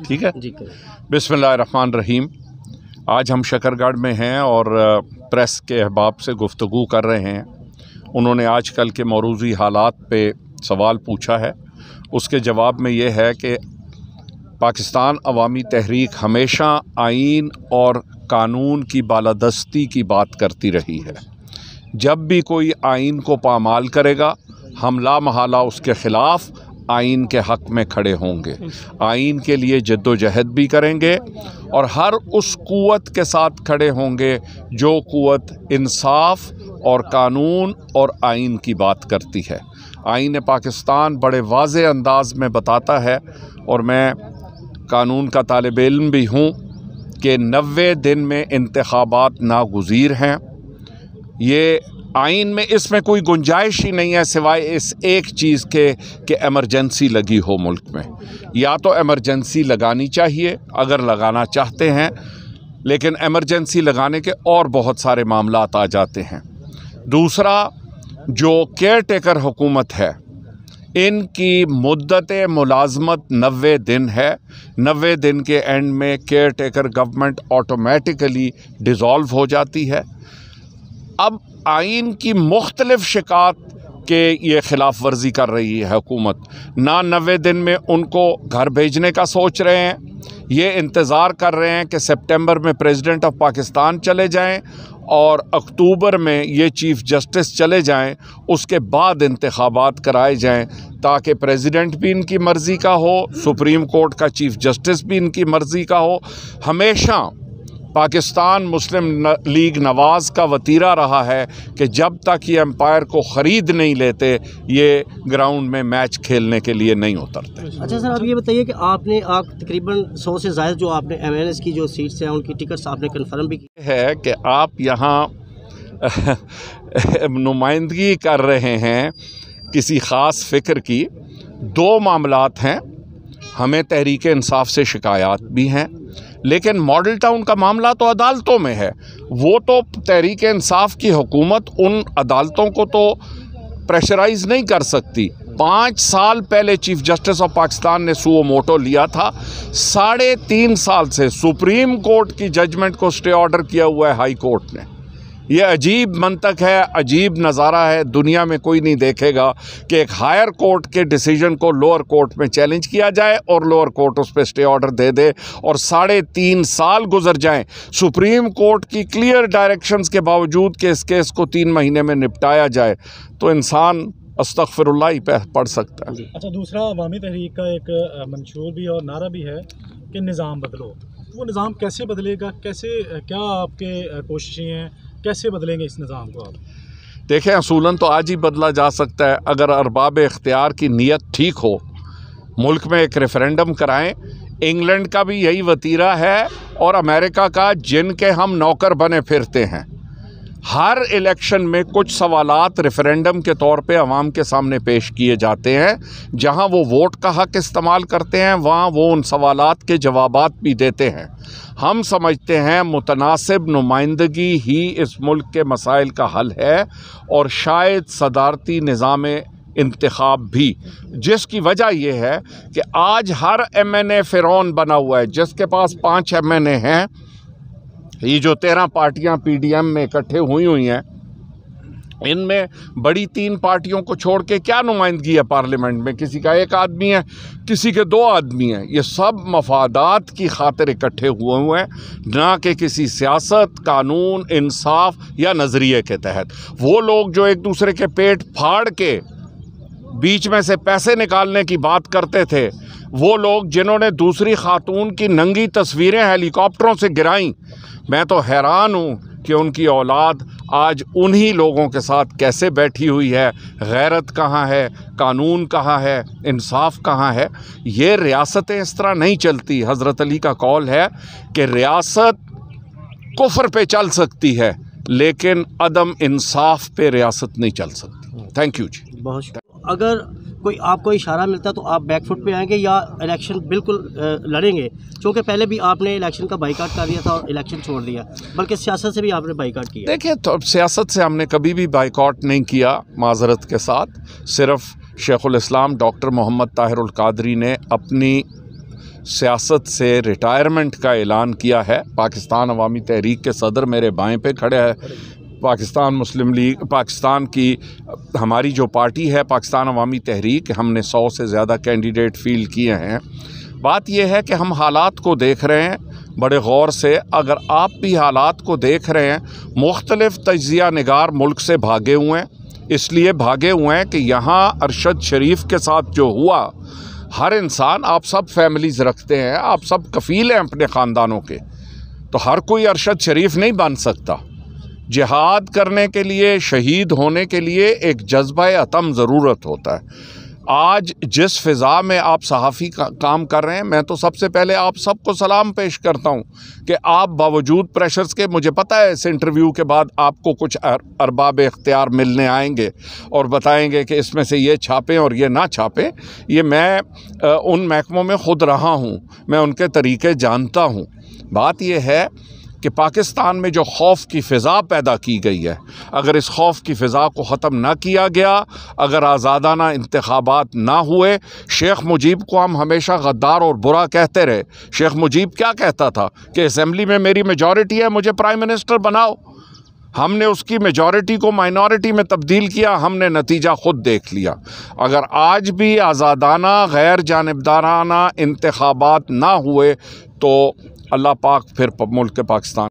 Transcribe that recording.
ठीक है जी। बिस्मिल्लाहिर्रहमानिर्रहीम। आज हम शकरगढ़ में हैं और प्रेस के अहबाब से गुफ्तगू कर रहे हैं। उन्होंने आजकल के मौरूज़ी हालात पे सवाल पूछा है। उसके जवाब में ये है कि पाकिस्तान अवामी तहरीक हमेशा आइन और कानून की बालादस्ती की बात करती रही है। जब भी कोई आइन को पामाल करेगा, हम लामहला उसके ख़िलाफ़ आइन के हक़ में खड़े होंगे, आइन के लिए जद्दोजहद भी करेंगे और हर उस क़ुव्वत के साथ खड़े होंगे जो क़ुव्वत इंसाफ और कानून और आइन की बात करती है। आइन पाकिस्तान बड़े वाज़े अंदाज में बताता है, और मैं कानून का तालिब इल्म भी हूँ, कि 90 दिन में इंतखाबात नागुज़ीर हैं। ये आइन में इसमें कोई गुंजाइश ही नहीं है सिवाय इस एक चीज़ के कि एमरजेंसी लगी हो मुल्क में। या तो एमरजेंसी लगानी चाहिए अगर लगाना चाहते हैं, लेकिन एमरजेंसी लगाने के और बहुत सारे मामलात आ जाते हैं। दूसरा, जो केयर टेकर हुकूमत है, इनकी मुद्दत मुलाजमत 90 दिन है। 90 दिन के एंड में care taker government automatically dissolve हो जाती है। अब आइन की मुख्तलिफ शिकायत के ये ख़िलाफ़ वर्जी कर रही है हुकूमत। ना 90 दिन में उनको घर भेजने का सोच रहे हैं, ये इंतज़ार कर रहे हैं कि सितंबर में प्रेसिडेंट ऑफ पाकिस्तान चले जाएं और अक्टूबर में ये चीफ़ जस्टिस चले जाएं, उसके बाद इंतखाबात कराए जाएं ताकि प्रेसिडेंट भी इनकी मर्ज़ी का हो, सुप्रीम कोर्ट का चीफ़ जस्टिस भी इनकी मर्ज़ी का हो। हमेशा पाकिस्तान मुस्लिम लीग नवाज़ का वतीरा रहा है कि जब तक ये एम्पायर को ख़रीद नहीं लेते, ये ग्राउंड में मैच खेलने के लिए नहीं उतरते। अच्छा सर, अब ये बताइए कि आपने तकरीबन 100 से ज़्यादा जो आपने MNS की जो सीट्स हैं उनकी टिकट्स आपने कन्फर्म भी की है कि आप यहाँ नुमाइंदगी कर रहे हैं किसी ख़ास फ़िक्र की। दो मामलात हैं, हमें तहरीक इंसाफ से शिकायत भी हैं, लेकिन मॉडल टाउन का मामला तो अदालतों में है। वो तो तहरीक इंसाफ की हुकूमत उन अदालतों को तो प्रेशराइज़ नहीं कर सकती। 5 साल पहले चीफ़ जस्टिस ऑफ पाकिस्तान ने सुओ मोटो लिया था। 3.5 साल से सुप्रीम कोर्ट की जजमेंट को स्टे ऑर्डर किया हुआ है हाई कोर्ट ने। यह अजीब मंतक है, अजीब नज़ारा है। दुनिया में कोई नहीं देखेगा कि एक हायर कोर्ट के डिसीजन को लोअर कोर्ट में चैलेंज किया जाए और लोअर कोर्ट उस पर स्टे ऑर्डर दे दे और 3.5 साल गुजर जाएं सुप्रीम कोर्ट की क्लियर डायरेक्शंस के बावजूद कि इस केस को 3 महीने में निपटाया जाए, तो इंसान अस्तगफिरुल्लाह ही पढ़ सकता है। अच्छा, दूसरा अवामी तहरीक का एक मंशूर भी और नारा भी है कि निज़ाम बदलो। वो निज़ाम कैसे बदलेगा, क्या आपके कोशिशें हैं, कैसे बदलेंगे इस निज़ाम को आप? देखें, असूलन तो आज ही बदला जा सकता है अगर अरबाब इख्तियार की नीयत ठीक हो। मुल्क में एक रेफरेंडम कराएं। इंग्लैंड का भी यही वतीरा है और अमेरिका का, जिनके हम नौकर बने फिरते हैं। हर इलेक्शन में कुछ सवालात रेफरेंडम के तौर पे अवाम के सामने पेश किए जाते हैं। जहां वो वोट का हक़ इस्तेमाल करते हैं, वहां वो उन सवालात के जवाबात भी देते हैं। हम समझते हैं मुतनासिब नुमाइंदगी ही इस मुल्क के मसाइल का हल है, और शायद सदारती निज़ाम इंतखाब भी, जिसकी वजह यह है कि आज हर MNA फ़िरौन बना हुआ है। जिसके पास 5 MNA हैं, ये जो 13 पार्टियां PDM में इकट्ठे हुई हैं, इनमें बड़ी 3 पार्टियों को छोड़ के क्या नुमाइंदगी है पार्लियामेंट में? किसी का 1 आदमी है, किसी के 2 आदमी हैं। ये सब मफादात की खातिर इकट्ठे हुए हैं, ना कि किसी सियासत, कानून, इंसाफ या नज़रिए के तहत। वो लोग जो एक दूसरे के पेट फाड़ के बीच में से पैसे निकालने की बात करते थे, वो लोग जिन्होंने दूसरी खातून की नंगी तस्वीरें हेलीकॉप्टरों से गिराईं, मैं तो हैरान हूँ कि उनकी औलाद आज उन्हीं लोगों के साथ कैसे बैठी हुई है। गैरत कहाँ है, कानून कहाँ है, इंसाफ कहाँ है? ये रियासतें इस तरह नहीं चलती। हज़रत अली का कौल है कि रियासत कुफ्र पे चल सकती है, लेकिन अदम इंसाफ पे रियासत नहीं चल सकती। थैंक यू जी। बहुत अगर आपको इशारा मिलता तो आप बैकफुट पे आएंगे या इलेक्शन बिल्कुल लड़ेंगे? क्योंकि पहले भी आपने इलेक्शन का बाइकाट कर दिया था और इलेक्शन छोड़ दिया, बल्कि सियासत से भी आपने बाइकाट किया। देखिए, तो सियासत से हमने कभी भी बाइकाट नहीं किया, माजरत के साथ। सिर्फ शेखुल इस्लाम डॉक्टर मोहम्मद ताहिरुल कादरी ने अपनी सियासत से रिटायरमेंट का ऐलान किया है। पाकिस्तान अवामी तहरीक के सदर मेरे बाएं पे खड़े हैं। पाकिस्तान मुस्लिम लीग, पाकिस्तान की हमारी जो पार्टी है पाकिस्तान अवामी तहरीक, हमने 100 से ज़्यादा कैंडिडेट फील्ड किए हैं। बात यह है कि हम हालात को देख रहे हैं बड़े गौर से। अगर आप भी हालात को देख रहे हैं, मुख्तलिफ तज्ज़िया निगार मुल्क से भागे हुए हैं। इसलिए भागे हुए हैं कि यहाँ अरशद शरीफ के साथ जो हुआ, हर इंसान, आप सब फैमिलीज़ रखते हैं, आप सब कफ़ील हैं अपने ख़ानदानों के, तो हर कोई अरशद शरीफ नहीं बन सकता। जिहाद करने के लिए, शहीद होने के लिए एक जज्बा अतम ज़रूरत होता है। आज जिस फ़िज़ा में आप सहाफ़ी काम कर रहे हैं, मैं तो सबसे पहले आप सबको सलाम पेश करता हूं कि आप बावजूद प्रेशर्स के, मुझे पता है इस इंटरव्यू के बाद आपको कुछ अरबाब इख्तियार मिलने आएंगे और बताएंगे कि इसमें से ये छापें और ये ना छापें। ये मैं उन महकमों में ख़ुद रहा हूं, मैं उनके तरीक़े जानता हूं। बात यह है कि पाकिस्तान में जो खौफ की फ़िज़ा पैदा की गई है, अगर इस खौफ की फ़िज़ा को ख़त्म ना किया गया, अगर आज़ादाना इंतखाबात ना हुए, शेख मुजीब को हम हमेशा गद्दार और बुरा कहते रहे। शेख मुजीब क्या कहता था कि असेंबली में मेरी मेजॉरिटी है, मुझे प्राइम मिनिस्टर बनाओ। हमने उसकी मेजॉरिटी को माइनॉरिटी में तब्दील किया, हमने नतीजा ख़ुद देख लिया। अगर आज भी आज़ादाना गैर जानिबदाराना इंतखाबात ना हुए तो अल्लाह पाक फिर मुल्क पाकिस्तान